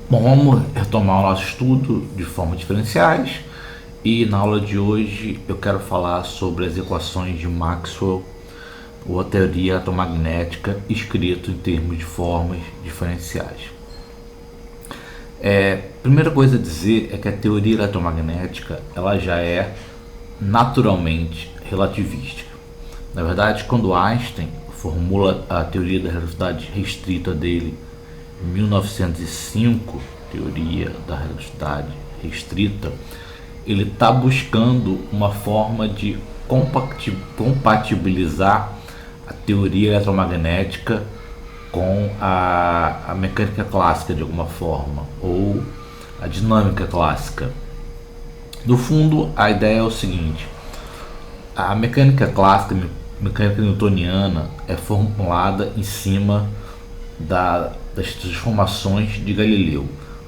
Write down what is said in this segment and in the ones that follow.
Bom, vamos retomar o nosso estudo de formas diferenciais e na aula de hoje eu quero falar sobre as equações de Maxwell ou a teoria eletromagnética escrito em termos de formas diferenciais. Primeira coisa a dizer é que a teoria eletromagnética ela já é naturalmente relativística. Na verdade, quando Einstein formula a teoria da relatividade restrita dele em 1905, teoria da relatividade restrita, ele está buscando uma forma de compatibilizar a teoria eletromagnética com a mecânica clássica de alguma forma, ou a dinâmica clássica. No fundo, a ideia é o seguinte: a mecânica clássica, mecânica newtoniana, é formulada em cima das transformações de Galileu.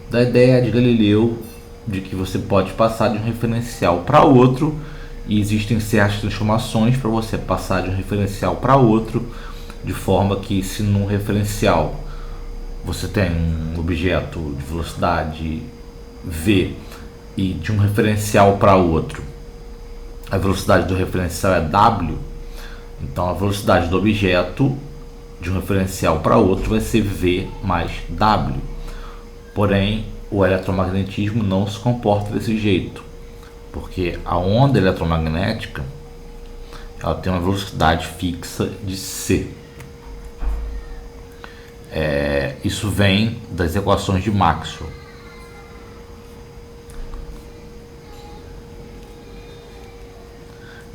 Da ideia de Galileu de que você pode passar de um referencial para outro e existem certas transformações para você passar de um referencial para outro, de forma que se num referencial você tem um objeto de velocidade v e de um referencial para outro a velocidade do referencial é w, então a velocidade do objeto de um referencial para outro vai ser v mais w. Porém, o eletromagnetismo não se comporta desse jeito, porque a onda eletromagnética ela tem uma velocidade fixa de c. Isso vem das equações de Maxwell.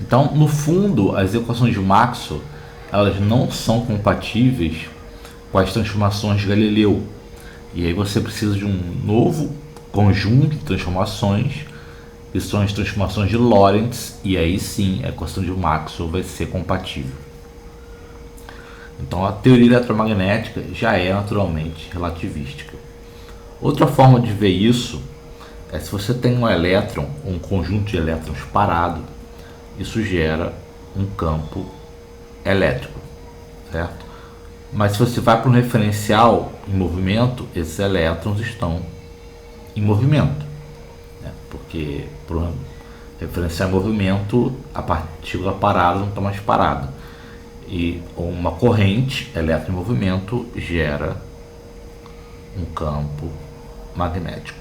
Então, no fundo, as equações de Maxwell elas não são compatíveis com as transformações de Galileu. E aí você precisa de um novo conjunto de transformações, que são as transformações de Lorentz, e aí sim a equação de Maxwell vai ser compatível. Então a teoria eletromagnética já é naturalmente relativística. Outra forma de ver isso é se você tem um elétron, um conjunto de elétrons parado, isso gera um campo elétrico, certo? Mas se você vai para um referencial em movimento, esses elétrons estão em movimento, né? Porque para um referencial em movimento, a partícula parada não está mais parada. E uma corrente elétrica em movimento gera um campo magnético.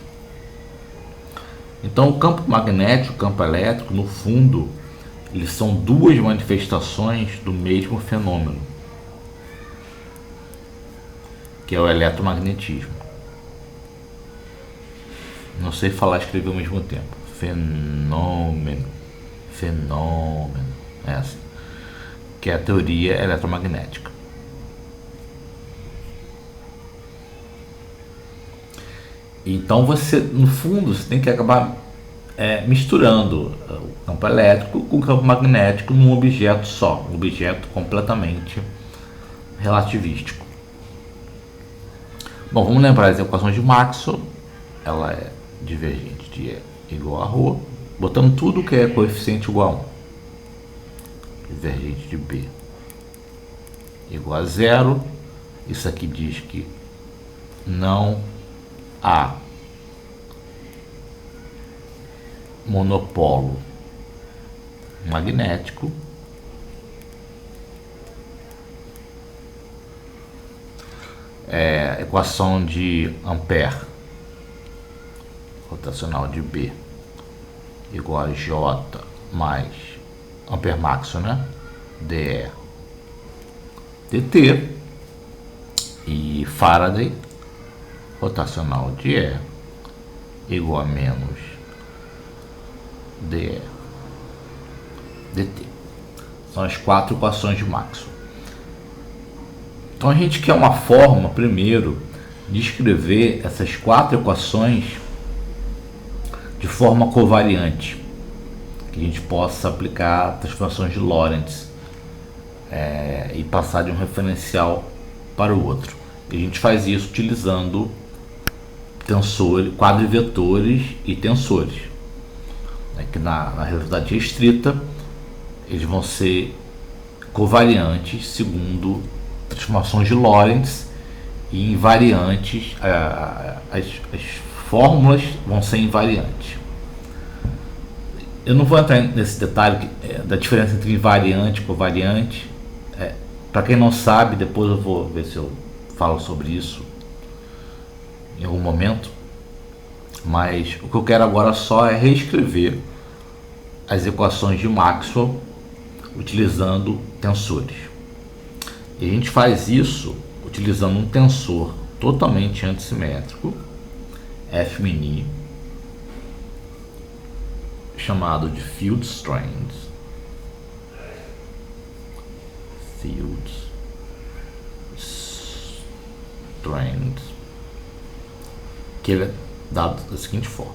Então, o campo magnético e o campo elétrico, no fundo, eles são duas manifestações do mesmo fenômeno, que é o eletromagnetismo. Não sei falar e escrever ao mesmo tempo. Fenômeno. Essa. Que é a teoria eletromagnética. Então você, no fundo, você tem que acabar misturando o campo elétrico com o campo magnético num objeto só, um objeto completamente relativístico. Bom, vamos lembrar as equações de Maxwell. Ela é divergente de E igual a ρ, botando tudo que é coeficiente igual a 1. Divergente de B igual a 0. Isso aqui diz que não há monopolo magnético. Equação de Ampère rotacional de B igual a J mais Ampère Maxwell, né? dE dt, e Faraday rotacional de E igual a menos dE dt. São as quatro equações de Maxwell. Então a gente quer uma forma, primeiro, de escrever essas quatro equações de forma covariante, que a gente possa aplicar transformações de Lorentz e passar de um referencial para o outro. E a gente faz isso utilizando tensores, quadrivetores e tensores, que na relatividade restrita eles vão ser covariantes segundo transformações de Lorentz e invariantes, as fórmulas vão ser invariantes. Eu não vou entrar nesse detalhe da diferença entre invariante e covariante. Para quem não sabe, depois eu vou ver se eu falo sobre isso em algum momento. Mas o que eu quero agora só é reescrever as equações de Maxwell utilizando tensores. E a gente faz isso utilizando um tensor totalmente antissimétrico, F-mini, chamado de field strength, que ele é dado da seguinte forma.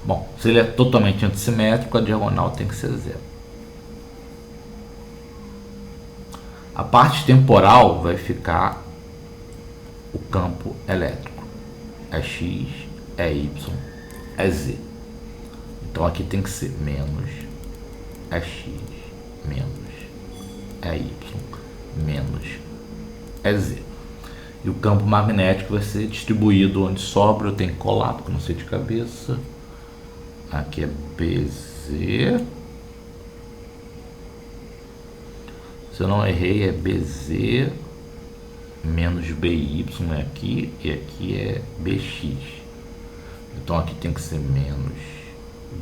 Bom, se ele é totalmente antissimétrico, a diagonal tem que ser zero. A parte temporal vai ficar o campo elétrico. É x, é y, é z. Então aqui tem que ser menos é x, menos é y, menos é z. E o campo magnético vai ser distribuído onde sobra. Eu tenho que colar, porque eu não sei de cabeça. Aqui é BZ. Se eu não errei, é BZ menos BY é aqui, e aqui é BX. Então aqui tem que ser menos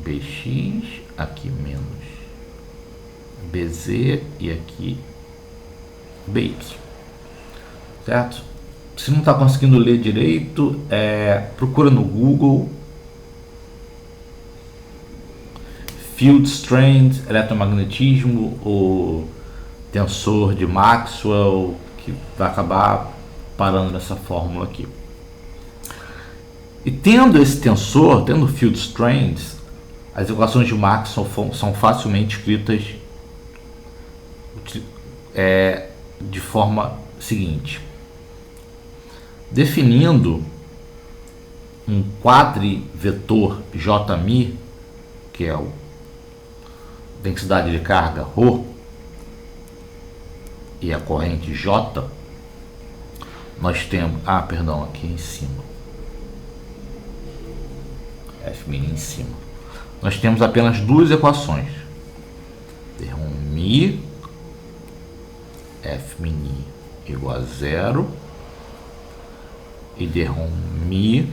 BX, aqui menos BZ e aqui BY. Certo? Se não está conseguindo ler direito, procura no Google Field Strength, eletromagnetismo, o tensor de Maxwell, que vai acabar parando nessa fórmula aqui. E tendo esse tensor, tendo Field Strength, as equações de Maxwell são facilmente escritas de forma seguinte: definindo um quadrivetor Jμ, que é a densidade de carga ρ, e a corrente J, nós temos, aqui em cima, F' em cima, nós temos apenas duas equações, dρm F' igual a zero e dρm,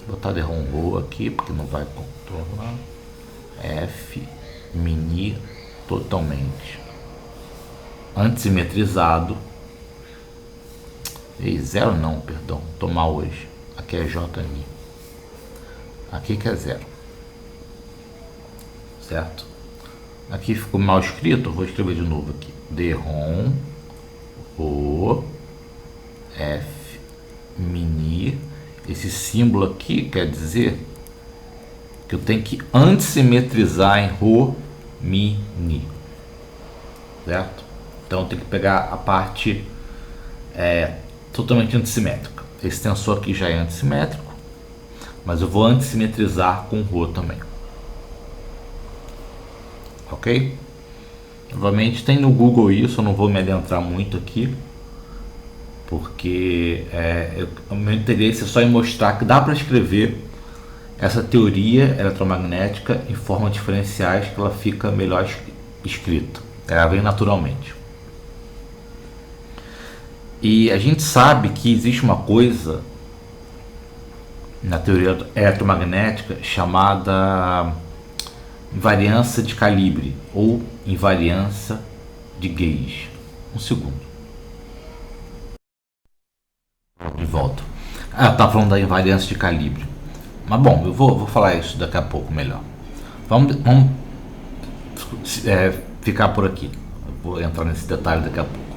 vou botar dρm aqui porque não vai contornar, F' totalmente antissimetrizado. Zero não, perdão, tô mal hoje. Aqui é Jμ. Aqui que é zero. Certo? Aqui ficou mal escrito, eu vou escrever de novo aqui. dρm o F' esse símbolo aqui quer dizer que eu tenho que antissimetrizar em ρ μ. Certo? Então tem que pegar a parte totalmente antissimétrica. Esse tensor aqui já é antissimétrico, mas eu vou antissimetrizar com ρ também. Ok? Novamente tem no Google isso, eu não vou me adentrar muito aqui, porque o meu interesse é só em mostrar que dá para escrever essa teoria eletromagnética em formas diferenciais, que ela fica melhor escrita, ela vem naturalmente. E a gente sabe que existe uma coisa na teoria eletromagnética chamada invariância de calibre ou invariância de gauge. Um segundo. De volta. Tá falando da invariância de calibre. Mas bom, eu vou falar isso daqui a pouco melhor. Vamos ficar por aqui. Eu vou entrar nesse detalhe daqui a pouco.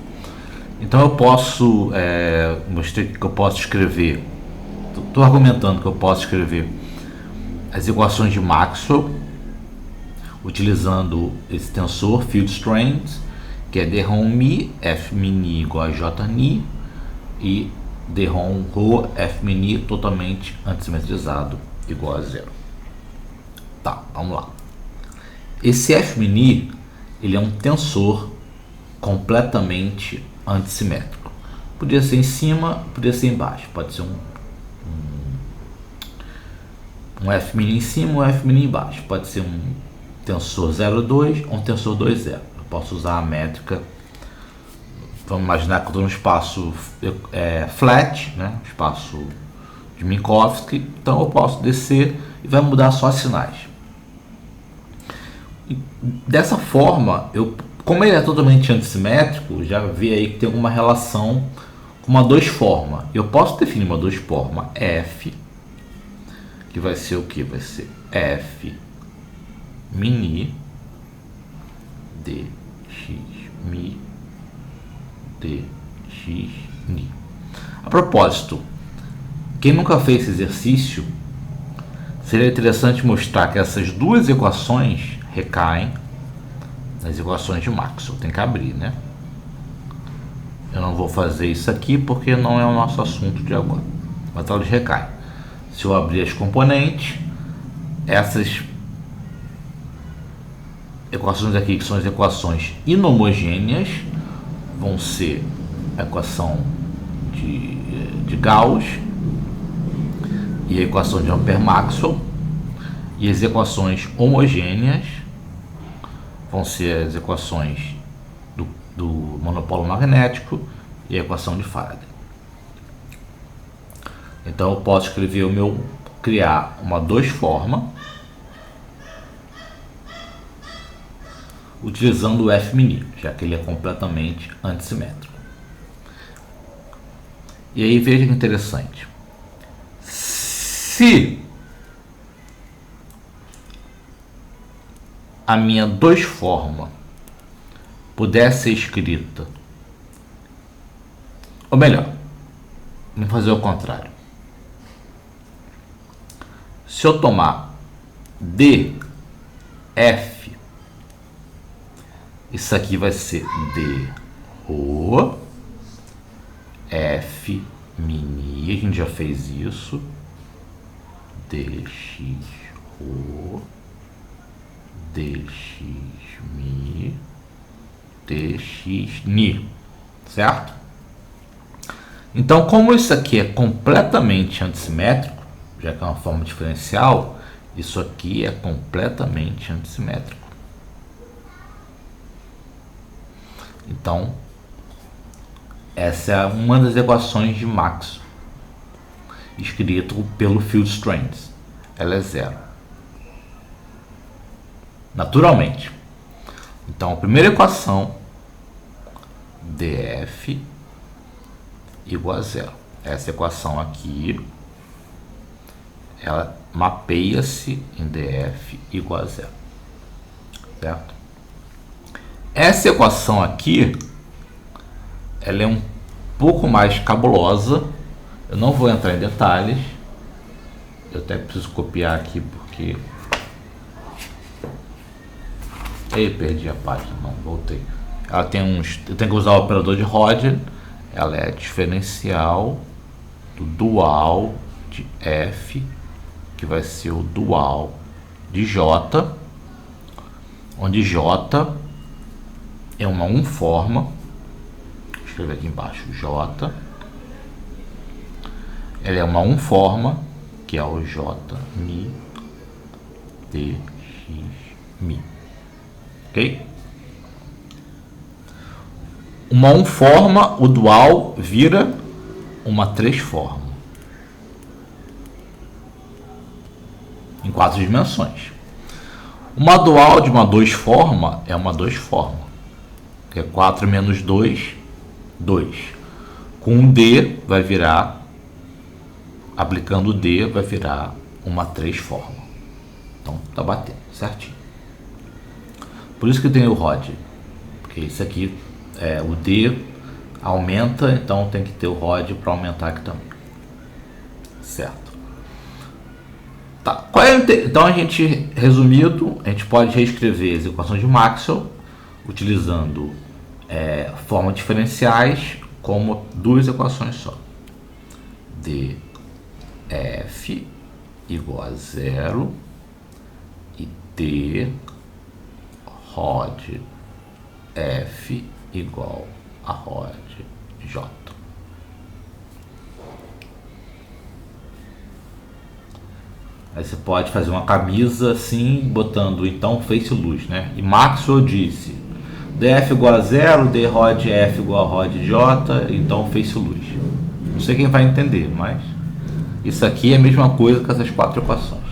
Então eu posso, mostrei que eu posso escrever, estou argumentando que eu posso escrever as equações de Maxwell utilizando esse tensor Field Strength, que é dρm F' igual a Jμ e dρm ρ F' totalmente antissimetrizado igual a zero. Tá, vamos lá. Esse F' ele é um tensor completamente antissimétrico. Podia ser em cima, podia ser embaixo. Pode ser um f' em cima, um f' embaixo. Pode ser um tensor 0,2 ou um tensor 2,0. Eu posso usar a métrica. Vamos imaginar que eu estou num espaço flat, né? Espaço de Minkowski. Então eu posso descer e vai mudar só sinais. E dessa forma, como ele é totalmente antissimétrico, já vi aí que tem alguma relação com uma 2 forma. Eu posso definir uma 2 forma f, que vai ser o que? Vai ser f mini dx mi dx ni. A propósito, quem nunca fez esse exercício, seria interessante mostrar que essas duas equações recaem nas equações de Maxwell. Tem que abrir, né? Eu não vou fazer isso aqui porque não é o nosso assunto de agora, mas elas recaem. Se eu abrir as componentes, essas equações aqui, que são as equações inhomogêneas, vão ser a equação de Gauss e a equação de Ampère-Maxwell, e as equações homogêneas vão ser as equações do monopolo magnético e a equação de Faraday. Então eu posso escrever criar uma 2 forma utilizando o f', já que ele é completamente antissimétrico. E aí veja que interessante. Se a minha 2 forma pudesse ser escrita, ou melhor, vamos fazer o contrário. Se eu tomar df, isso aqui vai ser d rho f mini, a gente já fez isso, dx rho dx mi dx ni, certo? Então, como isso aqui é completamente antissimétrico, já que é uma forma diferencial, isso aqui é completamente antissimétrico. Então, essa é uma das equações de Maxwell, escrito pelo field strength. Ela é 0. Naturalmente. Então, a primeira equação, df igual a 0. Essa equação aqui, ela mapeia-se em df igual a 0. Certo? Essa equação aqui, ela é um pouco mais cabulosa. Eu não vou entrar em detalhes. Eu até preciso copiar aqui porque... perdi a página, não, voltei. Ela tem eu tenho que usar o operador de Hodge. Ela é diferencial do dual de f, que vai ser o dual de j, onde j é uma unforma. Vou escrever aqui embaixo, j. Ela é uma unforma, que é o j mi dx mi. Ok? Uma unforma, o dual vira uma 3 forma em 4 dimensões. Uma dual de uma 2 forma é uma 2 forma, que é 4 menos 2, 2. Com um D vai virar, aplicando o D, vai virar uma 3 forma. Então tá batendo certinho. Por isso que tem o Hodge, porque isso aqui, o D aumenta, então tem que ter o Hodge para aumentar aqui também. Certo. Tá. Então a gente, resumido, a gente pode reescrever as equações de Maxwell utilizando formas diferenciais como 2 equações só. df igual a 0 e d Hodge f igual a rod J. Aí você pode fazer uma camisa assim, botando então face luz, né? E Maxwell disse: DF igual a 0, D rod F igual a rod J, então face luz. Não sei quem vai entender, mas isso aqui é a mesma coisa que essas 4 equações.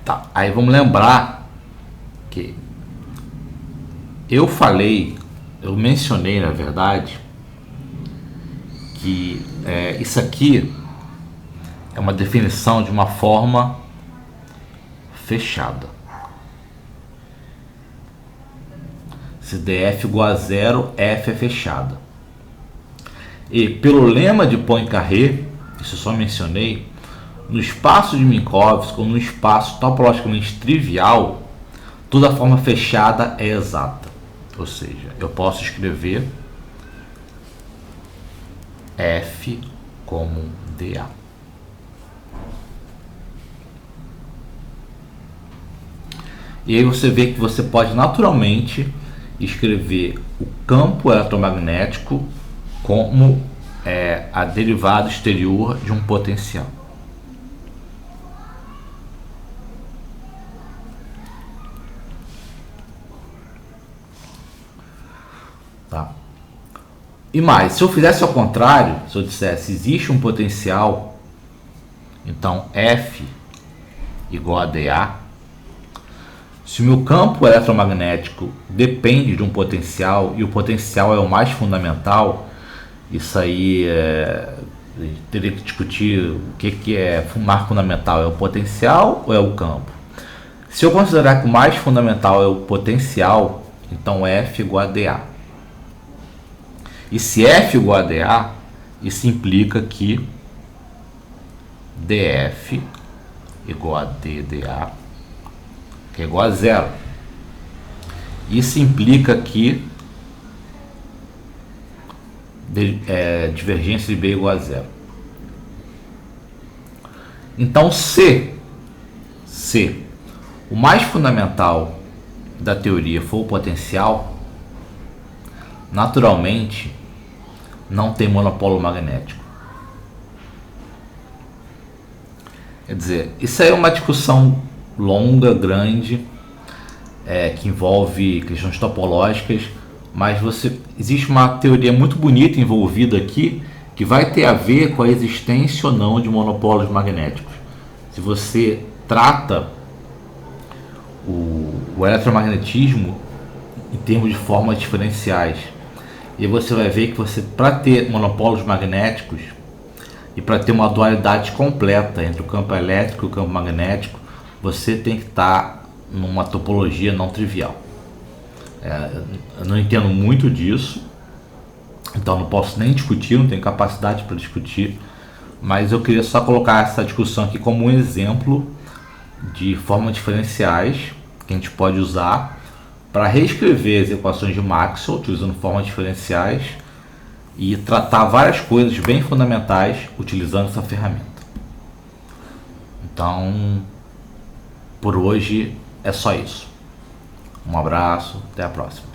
Tá, aí vamos lembrar que eu mencionei na verdade, que isso aqui é uma definição de uma forma fechada. Se DF igual a 0, F é fechada. E pelo lema de Poincaré, isso eu só mencionei, no espaço de Minkowski ou no espaço topologicamente trivial, toda forma fechada é exata. Ou seja, eu posso escrever F como dA. E aí você vê que você pode naturalmente escrever o campo eletromagnético como a derivada exterior de um potencial. Tá? E mais, se eu fizesse ao contrário, se eu dissesse existe um potencial, então F igual a dA. Se o meu campo eletromagnético depende de um potencial e o potencial é o mais fundamental, isso aí teria que discutir o que é mais fundamental, é o potencial ou é o campo? Se eu considerar que o mais fundamental é o potencial, então F igual a dA. E se F igual a dA, isso implica que DF igual a dDA, que é igual a 0. Isso implica que divergência de B igual a 0. Então, se o mais fundamental da teoria for o potencial, naturalmente não tem monopolo magnético. Quer dizer, isso aí é uma discussão longa, grande, que envolve questões topológicas, mas existe uma teoria muito bonita envolvida aqui que vai ter a ver com a existência ou não de monopólios magnéticos. Se você trata o eletromagnetismo em termos de formas diferenciais, e você vai ver que para ter monopólios magnéticos e para ter uma dualidade completa entre o campo elétrico e o campo magnético, você tem que estar numa topologia não trivial. Eu não entendo muito disso, então não posso nem discutir, não tenho capacidade para discutir, mas eu queria só colocar essa discussão aqui como um exemplo de formas diferenciais que a gente pode usar para reescrever as equações de Maxwell utilizando formas diferenciais e tratar várias coisas bem fundamentais utilizando essa ferramenta. Então, por hoje é só isso. Um abraço, até a próxima.